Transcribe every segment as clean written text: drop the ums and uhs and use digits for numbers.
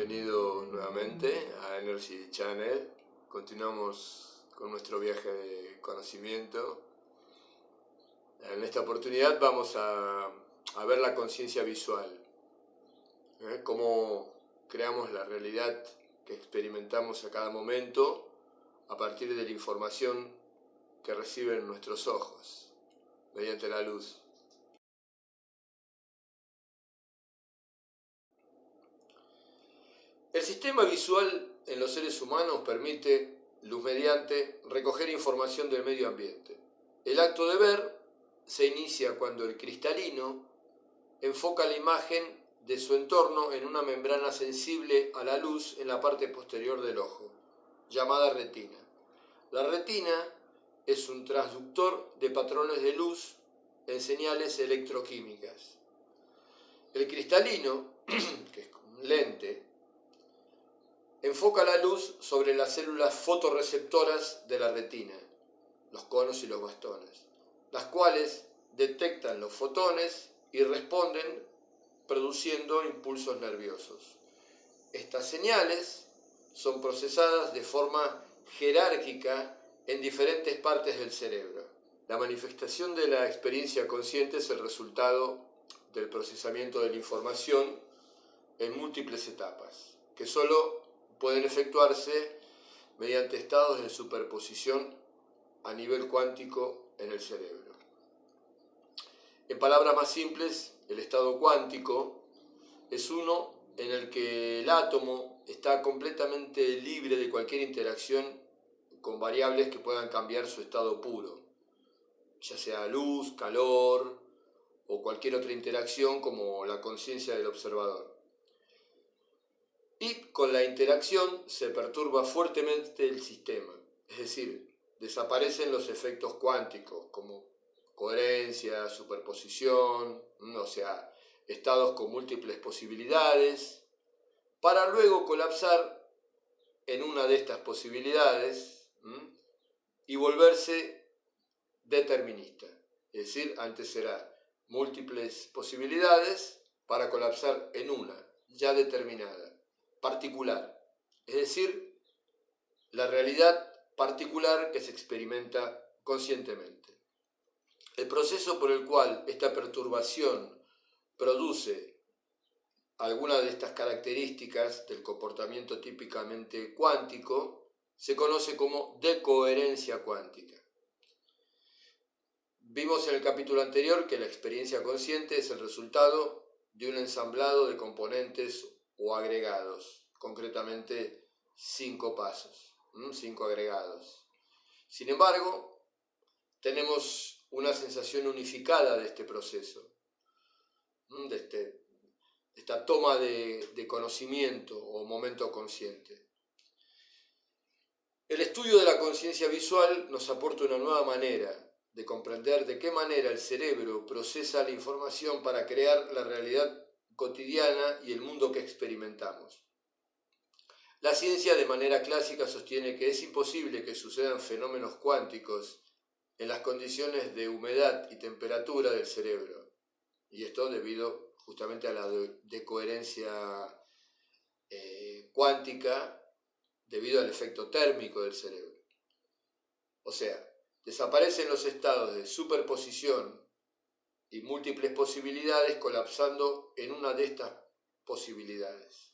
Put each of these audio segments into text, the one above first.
bienvenido nuevamente a Energy Channel. Continuamos con nuestro viaje de conocimiento. En esta oportunidad vamos a ver la conciencia visual, cómo creamos la realidad que experimentamos a cada momento a partir de la información que reciben nuestros ojos mediante la luz. El sistema visual en los seres humanos permite, luz mediante, recoger información del medio ambiente. El acto de ver se inicia cuando el cristalino enfoca la imagen de su entorno en una membrana sensible a la luz en la parte posterior del ojo, llamada retina. La retina es un transductor de patrones de luz en señales electroquímicas. El cristalino, que es un lente, enfoca la luz sobre las células fotorreceptoras de la retina, los conos y los bastones, las cuales detectan los fotones y responden produciendo impulsos nerviosos. Estas señales son procesadas de forma jerárquica en diferentes partes del cerebro. La manifestación de la experiencia consciente es el resultado del procesamiento de la información en múltiples etapas, que solo pueden efectuarse mediante estados de superposición a nivel cuántico en el cerebro. En palabras más simples, el estado cuántico es uno en el que el átomo está completamente libre de cualquier interacción con variables que puedan cambiar su estado puro, ya sea luz, calor o cualquier otra interacción como la conciencia del observador. Y con la interacción se perturba fuertemente el sistema, es decir, desaparecen los efectos cuánticos como coherencia, superposición, o sea, estados con múltiples posibilidades, para luego colapsar en una de estas posibilidades y volverse determinista. Es decir, antes era múltiples posibilidades para colapsar en una ya determinada, particular, es decir, la realidad particular que se experimenta conscientemente. El proceso por el cual esta perturbación produce alguna de estas características del comportamiento típicamente cuántico se conoce como decoherencia cuántica. Vimos en el capítulo anterior que la experiencia consciente es el resultado de un ensamblado de componentes o agregados, concretamente 5 pasos, 5 agregados. Sin embargo, tenemos una sensación unificada de este proceso, de esta toma de conocimiento o momento consciente. El estudio de la conciencia visual nos aporta una nueva manera de comprender de qué manera el cerebro procesa la información para crear la realidad cotidiana y el mundo que experimentamos. La ciencia de manera clásica sostiene que es imposible que sucedan fenómenos cuánticos en las condiciones de humedad y temperatura del cerebro, y esto debido justamente a la decoherencia cuántica debido al efecto térmico del cerebro. O sea, desaparecen los estados de superposición y múltiples posibilidades colapsando en una de estas posibilidades.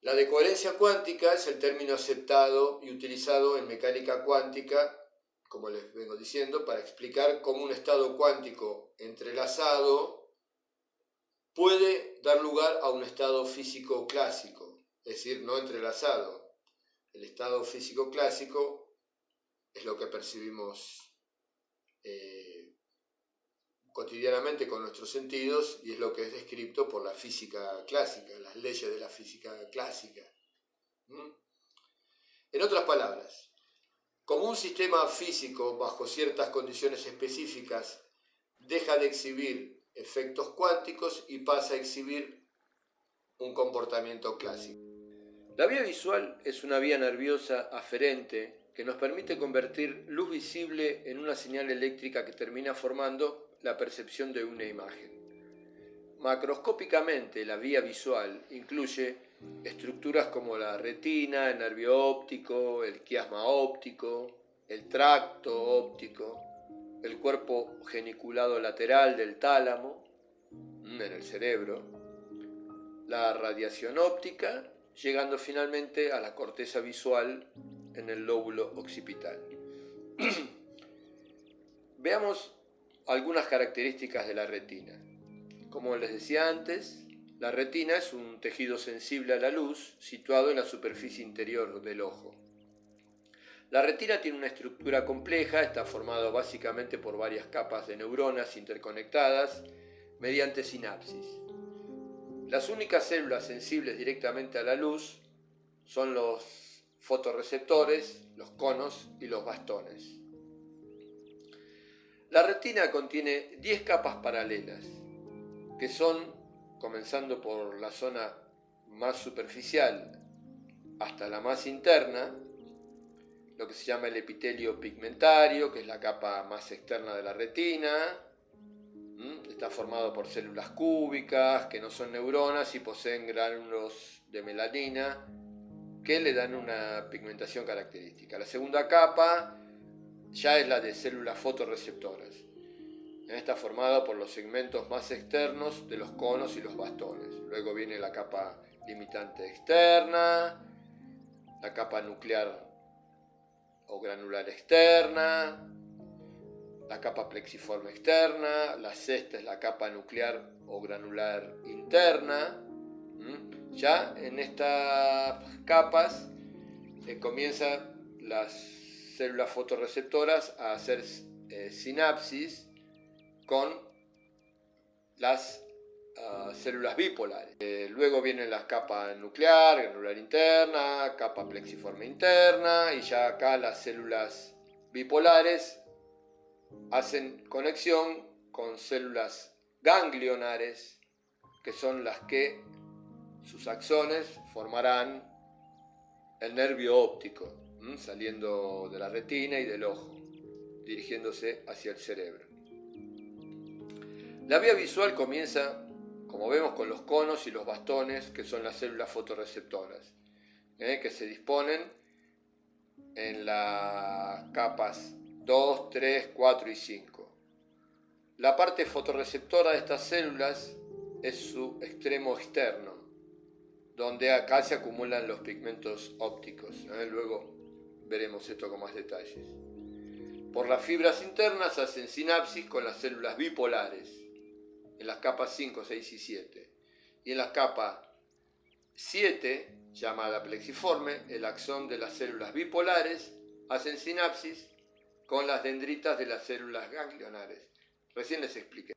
La decoherencia cuántica es el término aceptado y utilizado en mecánica cuántica, como les vengo diciendo, para explicar cómo un estado cuántico entrelazado puede dar lugar a un estado físico clásico, es decir, no entrelazado. El estado físico clásico es lo que percibimos cotidianamente con nuestros sentidos y es lo que es descrito por la física clásica, las leyes de la física clásica. En otras palabras, como un sistema físico bajo ciertas condiciones específicas deja de exhibir efectos cuánticos y pasa a exhibir un comportamiento clásico. La vía visual es una vía nerviosa aferente que nos permite convertir luz visible en una señal eléctrica que termina formando la percepción de una imagen. macroscópicamente la vía visual incluye estructuras como la retina, el nervio óptico, el quiasma óptico, el tracto óptico, el cuerpo geniculado lateral del tálamo, en el cerebro, la radiación óptica, llegando finalmente a la corteza visual en el lóbulo occipital. Veamos algunas características de la retina. Como les decía antes, la retina es un tejido sensible a la luz situado en la superficie interior del ojo. La retina tiene una estructura compleja, está formado básicamente por varias capas de neuronas interconectadas mediante sinapsis. Las únicas células sensibles directamente a la luz son los fotorreceptores, los conos y los bastones. La retina contiene 10 capas paralelas, que son, comenzando por la zona más superficial hasta la más interna, lo que se llama el epitelio pigmentario, que es la capa más externa de la retina. Está formado por células cúbicas, que no son neuronas y poseen gránulos de melanina, que le dan una pigmentación característica. La segunda capa ya es la de células fotorreceptoras. Está formada por los segmentos más externos de los conos y los bastones. Luego viene la capa limitante externa, la capa nuclear o granular externa, la capa plexiforme externa, la sexta es la capa nuclear o granular interna. Ya en estas capas comienzan las células fotorreceptoras a hacer sinapsis con las células bipolares. Luego vienen las capas nuclear, granular interna, capa plexiforme interna, y ya acá las células bipolares hacen conexión con células ganglionares, que son las que sus axones formarán el nervio óptico, saliendo de la retina y del ojo, dirigiéndose hacia el cerebro. La vía visual comienza, como vemos, con los conos y los bastones, que son las células fotorreceptoras, que se disponen en las capas 2, 3, 4 y 5. La parte fotorreceptora de estas células es su extremo externo, donde acá se acumulan los pigmentos ópticos. Luego veremos esto con más detalles. Por las fibras internas hacen sinapsis con las células bipolares, en las capas 5, 6 y 7. Y en la capa 7, llamada plexiforme, el axón de las células bipolares hacen sinapsis con las dendritas de las células ganglionares. Recién les expliqué.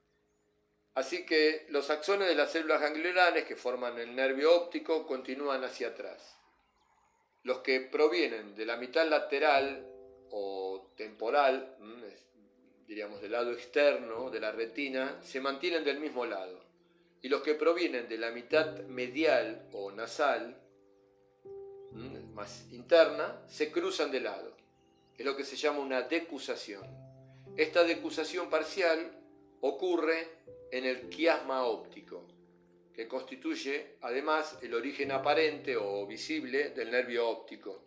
Así que los axones de las células ganglionares que forman el nervio óptico continúan hacia atrás. Los que provienen de la mitad lateral o temporal, diríamos del lado externo de la retina, se mantienen del mismo lado. Y los que provienen de la mitad medial o nasal, más interna, se cruzan de lado. Es lo que se llama una decusación. Esta decusación parcial ocurre en el quiasma óptico, que constituye además el origen aparente o visible del nervio óptico,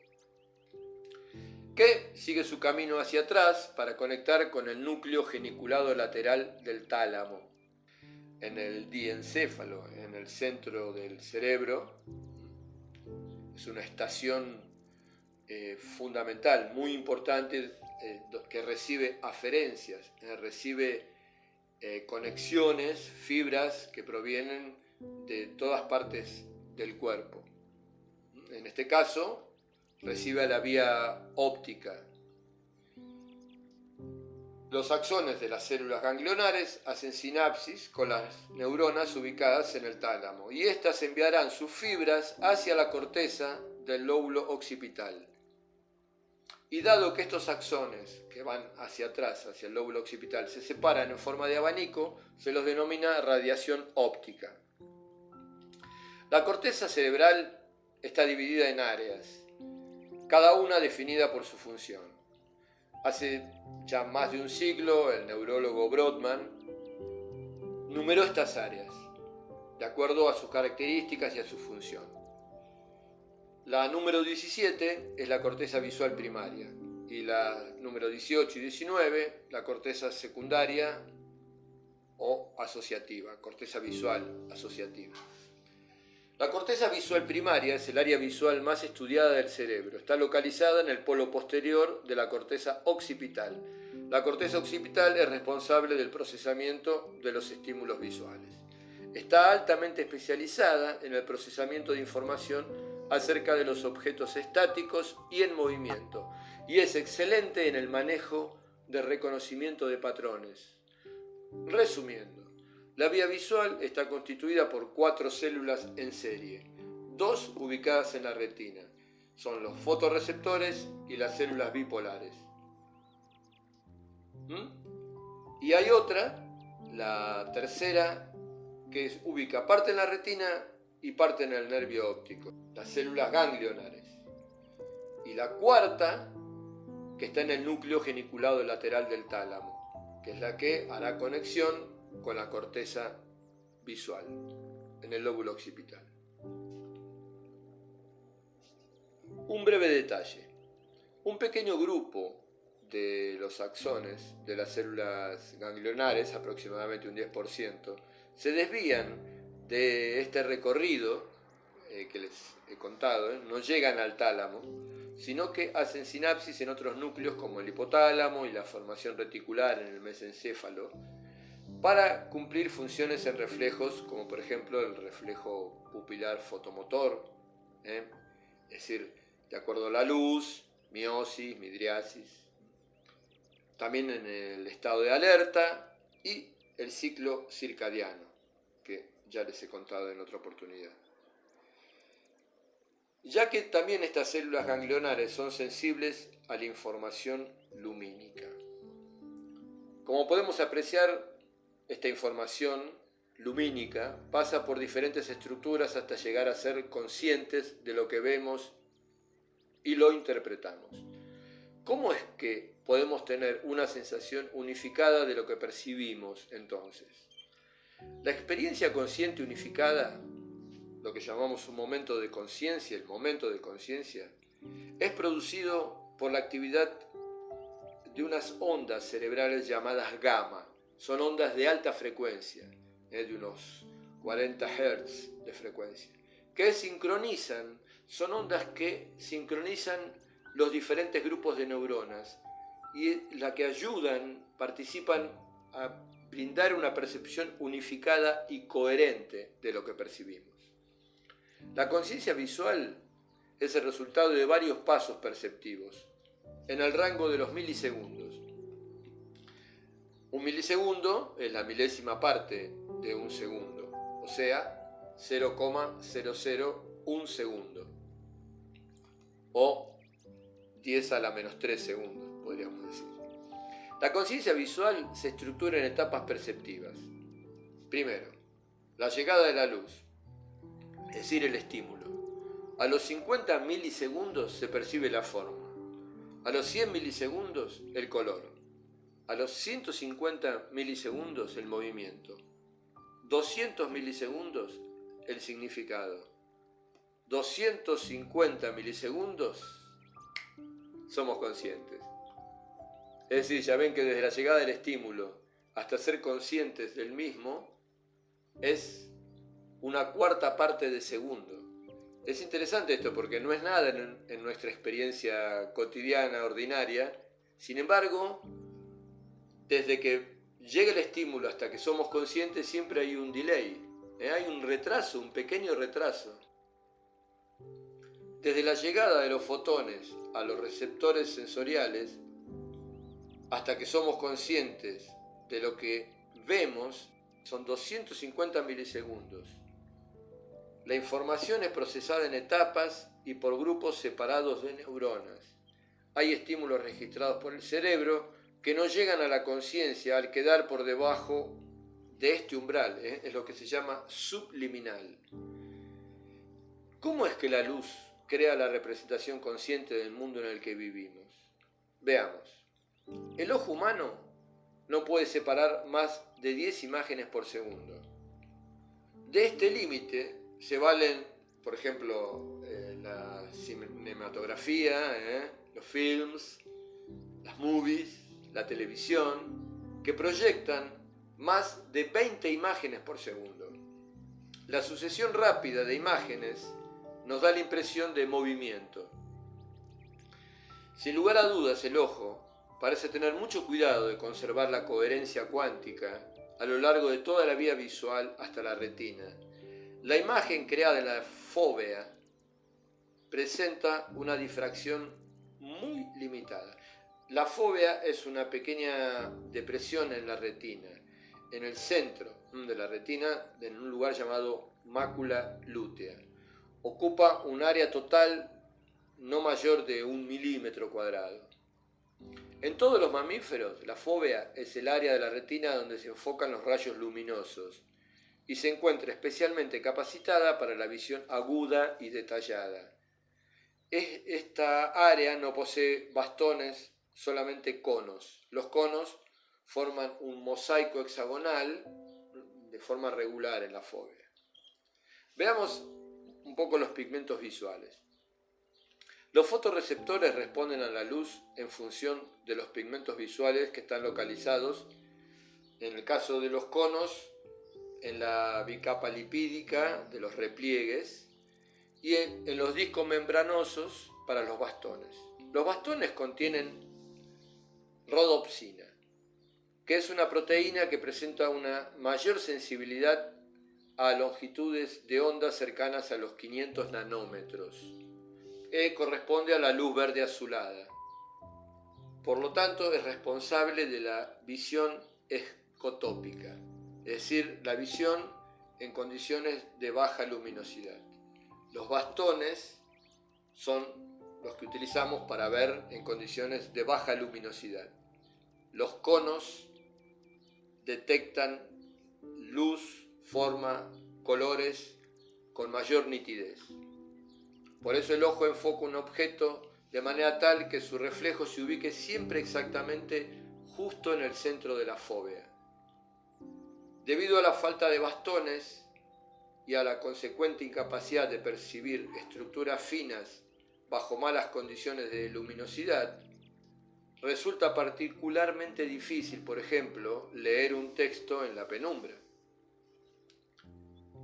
que sigue su camino hacia atrás para conectar con el núcleo geniculado lateral del tálamo, en el diencéfalo, en el centro del cerebro. Es una estación fundamental, muy importante, que recibe aferencias, recibe conexiones, fibras que provienen de todas partes del cuerpo. En este caso, recibe a la vía óptica. Los axones de las células ganglionares hacen sinapsis con las neuronas ubicadas en el tálamo, y éstas enviarán sus fibras hacia la corteza del lóbulo occipital. Y dado que estos axones que van hacia atrás, hacia el lóbulo occipital, se separan en forma de abanico, se los denomina radiación óptica. La corteza cerebral está dividida en áreas, cada una definida por su función. Hace ya más de un siglo, el neurólogo Brodmann numeró estas áreas. de acuerdo a sus características y a su función. La número 17 es la corteza visual primaria y la número 18 y 19 la corteza secundaria o asociativa, corteza visual asociativa. La corteza visual primaria es el área visual más estudiada del cerebro. Está localizada en el polo posterior de la corteza occipital. La corteza occipital es responsable del procesamiento de los estímulos visuales. Está altamente especializada en el procesamiento de información acerca de los objetos estáticos y en movimiento, y es excelente en el manejo de reconocimiento de patrones. Resumiendo, la vía visual está constituida por 4 células en serie, 2 ubicadas en la retina. Son los fotorreceptores y las células bipolares. Y hay otra, la tercera, que ubica parte en la retina y parte en el nervio óptico, las células ganglionares. Y la cuarta, que está en el núcleo geniculado lateral del tálamo, que es la que hará conexión con la corteza visual, en el lóbulo occipital. Un breve detalle. Un pequeño grupo de los axones de las células ganglionares, aproximadamente un 10%, se desvían de este recorrido que les he contado, no llegan al tálamo, sino que hacen sinapsis en otros núcleos como el hipotálamo y la formación reticular en el mesencéfalo, para cumplir funciones en reflejos, como por ejemplo el reflejo pupilar fotomotor, es decir, de acuerdo a la luz, miosis, midriasis, también en el estado de alerta y el ciclo circadiano, que ya les he contado en otra oportunidad. Ya que también estas células ganglionares son sensibles a la información lumínica. Como podemos apreciar, esta información lumínica pasa por diferentes estructuras hasta llegar a ser conscientes de lo que vemos y lo interpretamos. ¿Cómo es que podemos tener una sensación unificada de lo que percibimos entonces? La experiencia consciente unificada, lo que llamamos un momento de conciencia, el momento de conciencia, es producido por la actividad de unas ondas cerebrales llamadas gamma. Son ondas de alta frecuencia, de unos 40 Hz de frecuencia, que sincronizan, son ondas que sincronizan los diferentes grupos de neuronas y la que ayudan, participan a brindar una percepción unificada y coherente de lo que percibimos. La conciencia visual es el resultado de varios pasos perceptivos, en el rango de los milisegundos. Un milisegundo es la milésima parte de un segundo, o sea, 0,001 segundo, o 10 a la menos 3 segundos, podríamos decir. La conciencia visual se estructura en etapas perceptivas. Primero, la llegada de la luz, es decir, el estímulo. A los 50 milisegundos se percibe la forma. A los 100 milisegundos, el color. A los 150 milisegundos, el movimiento. 200 milisegundos, el significado. 250 milisegundos, somos conscientes. Es decir, ya ven que desde la llegada del estímulo hasta ser conscientes del mismo es una cuarta parte de segundo. Es interesante esto porque no es nada en nuestra experiencia cotidiana, ordinaria. Sin embargo, desde que llega el estímulo hasta que somos conscientes siempre hay un delay, hay un retraso, un pequeño retraso. Desde la llegada de los fotones a los receptores sensoriales hasta que somos conscientes de lo que vemos son 250 milisegundos. La información es procesada en etapas y por grupos separados de neuronas. Hay estímulos registrados por el cerebro que no llegan a la conciencia al quedar por debajo de este umbral, es lo que se llama subliminal. ¿Cómo es que la luz crea la representación consciente del mundo en el que vivimos? Veamos. El ojo humano no puede separar más de 10 imágenes por segundo. De este límite se valen, por ejemplo, la cinematografía, los films, las movies, la televisión, que proyectan más de 20 imágenes por segundo. La sucesión rápida de imágenes nos da la impresión de movimiento. Sin lugar a dudas, el ojo parece tener mucho cuidado de conservar la coherencia cuántica a lo largo de toda la vía visual hasta la retina. La imagen creada en la fóvea presenta una difracción muy limitada. La fóvea es una pequeña depresión en la retina, en el centro de la retina, en un lugar llamado mácula lútea. Ocupa un área total no mayor de 1 milímetro cuadrado. En todos los mamíferos, la fóvea es el área de la retina donde se enfocan los rayos luminosos y se encuentra especialmente capacitada para la visión aguda y detallada. Esta área no posee bastones, solamente conos. Los conos forman un mosaico hexagonal de forma regular en la fóvea. Veamos un poco los pigmentos visuales. Los fotorreceptores responden a la luz en función de los pigmentos visuales que están localizados, en el caso de los conos, en la bicapa lipídica de los repliegues y en los discos membranosos para los bastones. Los bastones contienen rodopsina, que es una proteína que presenta una mayor sensibilidad a longitudes de onda cercanas a los 500 nanómetros. Corresponde a la luz verde azulada. Por lo tanto, es responsable de la visión escotópica, es decir, la visión en condiciones de baja luminosidad. Los bastones son los que utilizamos para ver en condiciones de baja luminosidad. Los conos detectan luz, forma, colores con mayor nitidez. Por eso el ojo enfoca un objeto de manera tal que su reflejo se ubique siempre exactamente justo en el centro de la fóvea. Debido a la falta de bastones y a la consecuente incapacidad de percibir estructuras finas bajo malas condiciones de luminosidad, resulta particularmente difícil, por ejemplo, leer un texto en la penumbra.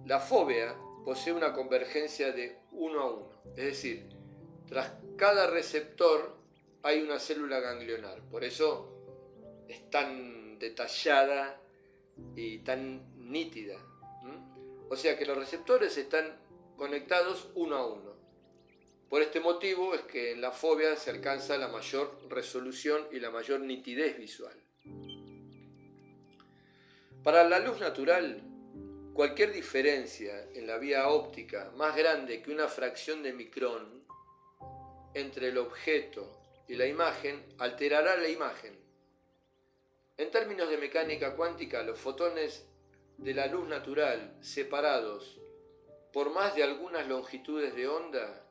La fóvea posee una convergencia de 1 a 1, es decir, tras cada receptor hay una célula ganglionar, por eso es tan detallada y tan nítida. O sea que los receptores están conectados 1 a 1. Por este motivo es que en la fóvea se alcanza la mayor resolución y la mayor nitidez visual. Para la luz natural, cualquier diferencia en la vía óptica más grande que una fracción de micrón entre el objeto y la imagen alterará la imagen. En términos de mecánica cuántica, los fotones de la luz natural separados por más de algunas longitudes de onda,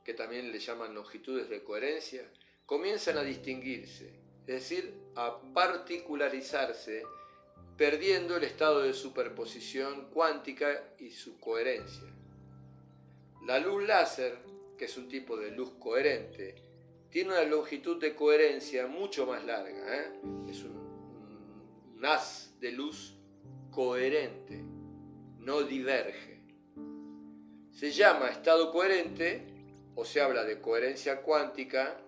que también le llaman longitudes de coherencia, comienzan a distinguirse, es decir, a particularizarse, perdiendo el estado de superposición cuántica y su coherencia. La luz láser, que es un tipo de luz coherente, tiene una longitud de coherencia mucho más larga, es un haz de luz coherente, no diverge. Se llama estado coherente o se habla de coherencia cuántica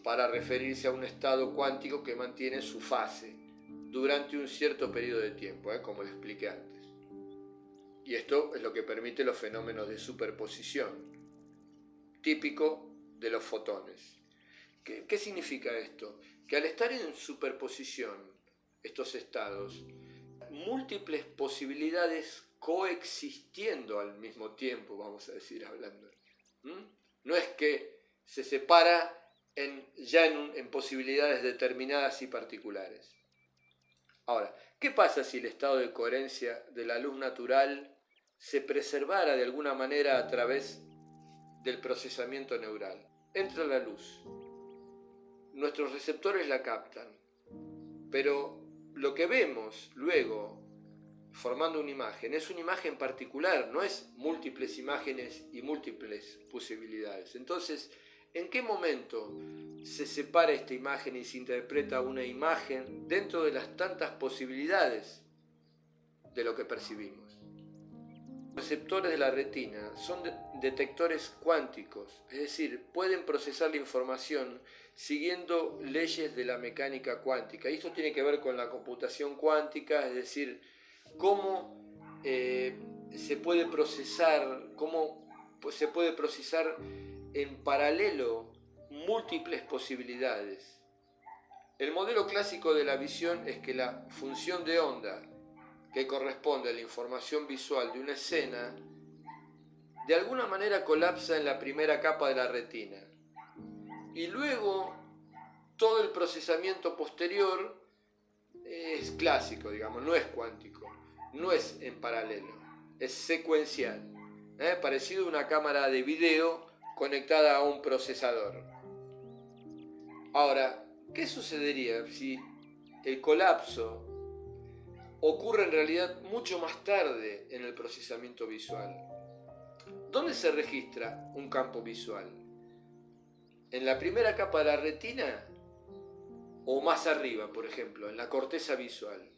para referirse a un estado cuántico que mantiene su fase durante un cierto periodo de tiempo, como lo expliqué antes. Y esto es lo que permite los fenómenos de superposición, típico de los fotones. ¿Qué significa esto? Que al estar en superposición, estos estados, múltiples posibilidades coexistiendo al mismo tiempo, vamos a decir hablando. No es que se separa en posibilidades determinadas y particulares. Ahora, ¿qué pasa si el estado de coherencia de la luz natural se preservara de alguna manera a través del procesamiento neural? Entra la luz, nuestros receptores la captan, pero lo que vemos luego formando una imagen. Es una imagen particular, no es múltiples imágenes y múltiples posibilidades. Entonces, ¿en qué momento se separa esta imagen y se interpreta una imagen dentro de las tantas posibilidades de lo que percibimos? Los receptores de la retina son detectores cuánticos, es decir, pueden procesar la información siguiendo leyes de la mecánica cuántica. Y esto tiene que ver con la computación cuántica, es decir, cómo se puede procesar, en paralelo múltiples posibilidades. El modelo clásico de la visión es que la función de onda que corresponde a la información visual de una escena, de alguna manera colapsa en la primera capa de la retina. Y luego todo el procesamiento posterior es clásico, digamos, no es cuántico, no es en paralelo, es secuencial, parecido a una cámara de video conectada a un procesador. Ahora, ¿qué sucedería si el colapso ocurre en realidad mucho más tarde en el procesamiento visual? ¿Dónde se registra un campo visual? ¿En la primera capa de la retina o más arriba, por ejemplo, en la corteza visual?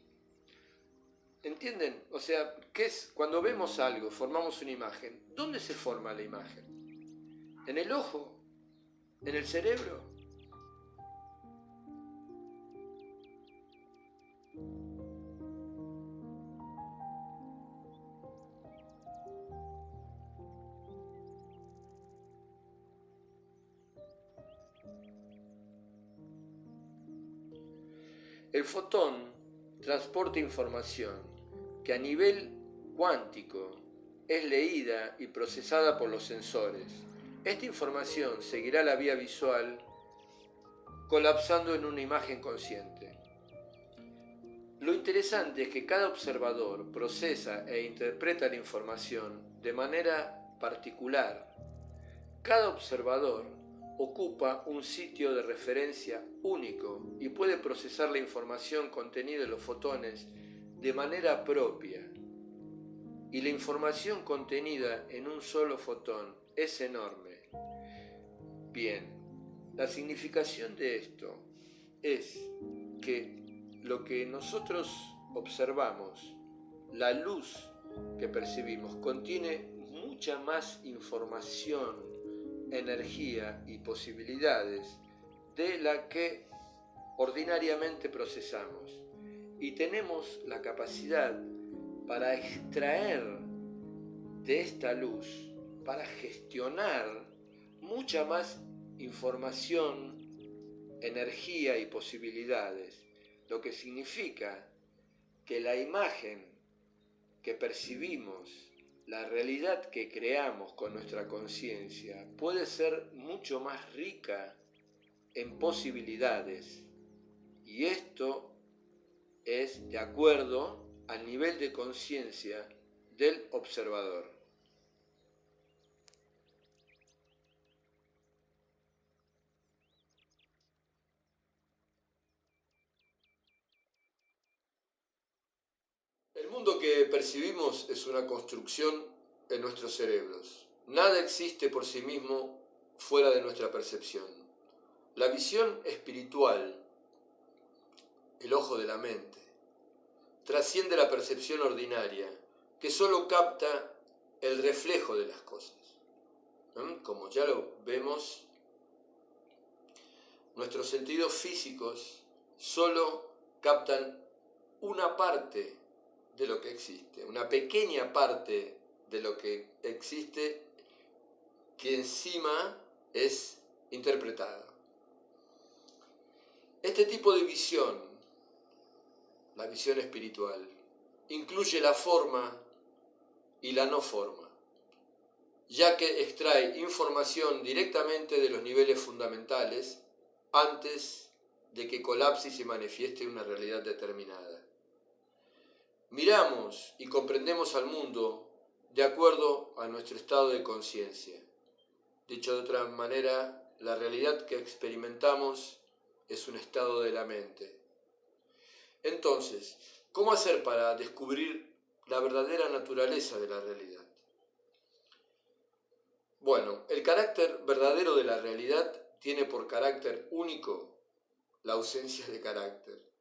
¿Entienden? O sea, ¿qué es? Cuando vemos algo, formamos una imagen. ¿Dónde se forma la imagen? ¿En el ojo? ¿En el cerebro? El fotón transporta información que a nivel cuántico es leída y procesada por los sensores. Esta información seguirá la vía visual colapsando en una imagen consciente. Lo interesante es que cada observador procesa e interpreta la información de manera particular. Cada observador ocupa un sitio de referencia único y puede procesar la información contenida en los fotones de manera propia. Y la información contenida en un solo fotón es enorme. Bien, la significación de esto es que lo que nosotros observamos, la luz que percibimos, contiene mucha más información, energía y posibilidades de la que ordinariamente procesamos. Y tenemos la capacidad para extraer de esta luz, para gestionar mucha más información, energía y posibilidades, lo que significa que la imagen que percibimos, la realidad que creamos con nuestra conciencia puede ser mucho más rica en posibilidades, y esto es de acuerdo al nivel de conciencia del observador. El mundo que percibimos es una construcción en nuestros cerebros. Nada existe por sí mismo fuera de nuestra percepción. La visión espiritual, el ojo de la mente, trasciende la percepción ordinaria, que solo capta el reflejo de las cosas. Como ya lo vemos, nuestros sentidos físicos solo captan una parte de lo que existe, una pequeña parte de lo que existe que encima es interpretada. Este tipo de visión, la visión espiritual, incluye la forma y la no forma, ya que extrae información directamente de los niveles fundamentales antes de que colapse y se manifieste una realidad determinada. Miramos y comprendemos al mundo de acuerdo a nuestro estado de conciencia. Dicho de otra manera, la realidad que experimentamos es un estado de la mente. Entonces, ¿cómo hacer para descubrir la verdadera naturaleza de la realidad. Bueno, el carácter verdadero de la realidad tiene por carácter único la ausencia de carácter.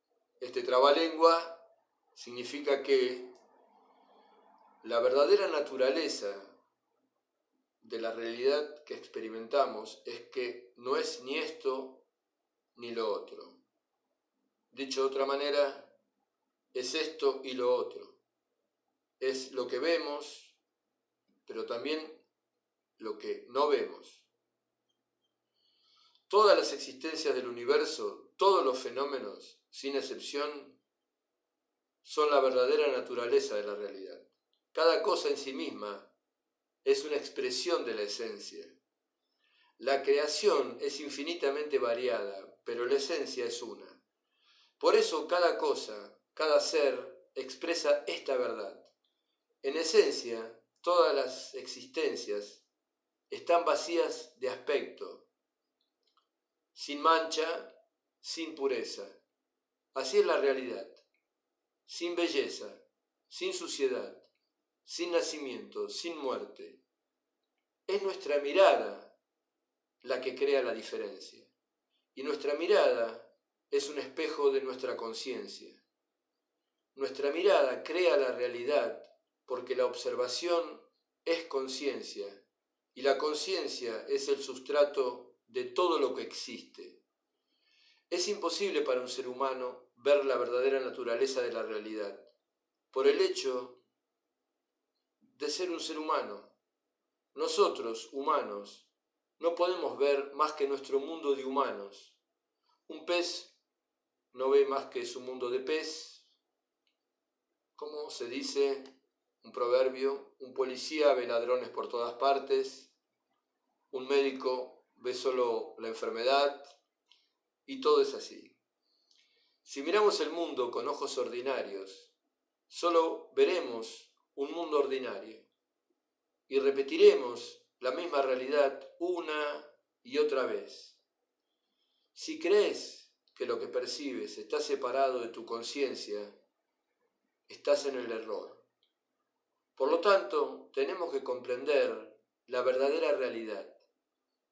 Este trabalengua significa que la verdadera naturaleza de la realidad que experimentamos es que no es ni esto ni lo otro. Dicho de otra manera, es esto y lo otro. Es lo que vemos, pero también lo que no vemos. Todas las existencias del universo, todos los fenómenos, sin excepción, son la verdadera naturaleza de la realidad. Cada cosa en sí misma es una expresión de la esencia. La creación es infinitamente variada, pero la esencia es una. Por eso cada cosa, cada ser, expresa esta verdad. En esencia, todas las existencias están vacías de aspecto, sin mancha, sin pureza. Así es la realidad, sin belleza, sin suciedad, sin nacimiento, sin muerte. Es nuestra mirada la que crea la diferencia. Y nuestra mirada es un espejo de nuestra conciencia. Nuestra mirada crea la realidad porque la observación es conciencia y la conciencia es el sustrato de todo lo que existe. Es imposible para un ser humano ver la verdadera naturaleza de la realidad por el hecho de ser un ser humano. Nosotros, humanos, no podemos ver más que nuestro mundo de humanos. Un pez no ve más que su mundo de pez. Como se dice, un proverbio, un policía ve ladrones por todas partes, un médico ve solo la enfermedad, y todo es así. Si miramos el mundo con ojos ordinarios, solo veremos un mundo ordinario, y repetiremos la misma realidad una y otra vez. Si crees que lo que percibes está separado de tu conciencia, estás en el error. Por lo tanto, tenemos que comprender la verdadera realidad.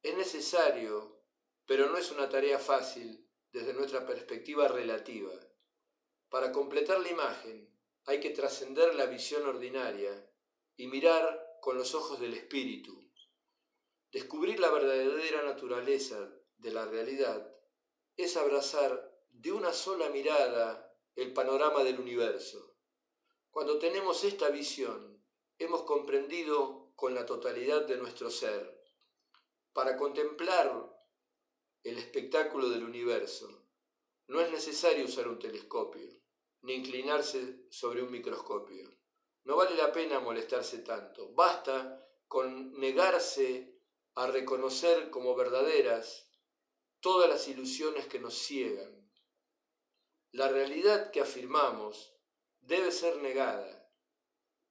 Es necesario, pero no es una tarea fácil desde nuestra perspectiva relativa. Para completar la imagen, hay que trascender la visión ordinaria y mirar con los ojos del espíritu. Descubrir la verdadera naturaleza de la realidad es abrazar de una sola mirada el panorama del universo. Cuando tenemos esta visión, hemos comprendido con la totalidad de nuestro ser. Para contemplar el espectáculo del universo, no es necesario usar un telescopio, ni inclinarse sobre un microscopio. No vale la pena molestarse tanto. Basta con negarse a reconocer como verdaderas todas las ilusiones que nos ciegan. La realidad que afirmamos debe ser negada.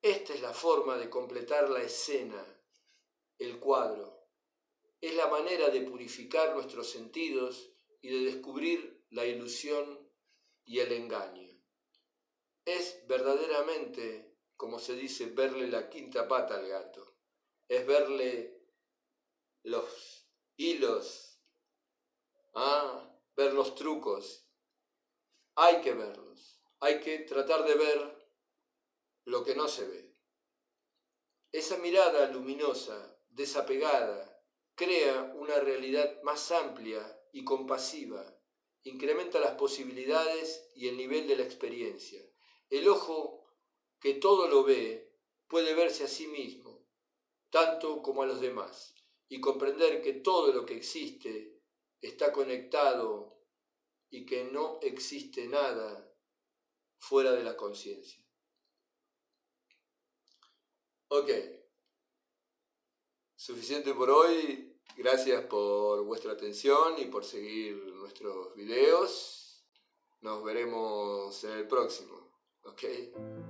Esta es la forma de completar la escena, el cuadro. Es la manera de purificar nuestros sentidos y de descubrir la ilusión y el engaño. Es verdaderamente, como se dice, verle la quinta pata al gato. Es verle los hilos, ver los trucos. Hay que verlos. Hay que tratar de ver lo que no se ve. Esa mirada luminosa, desapegada, crea una realidad más amplia y compasiva, incrementa las posibilidades y el nivel de la experiencia. El ojo que todo lo ve puede verse a sí mismo, tanto como a los demás, y comprender que todo lo que existe está conectado y que no existe nada fuera de la conciencia. Ok, suficiente por hoy. Gracias por vuestra atención y por seguir nuestros videos. Nos veremos en el próximo. Ok.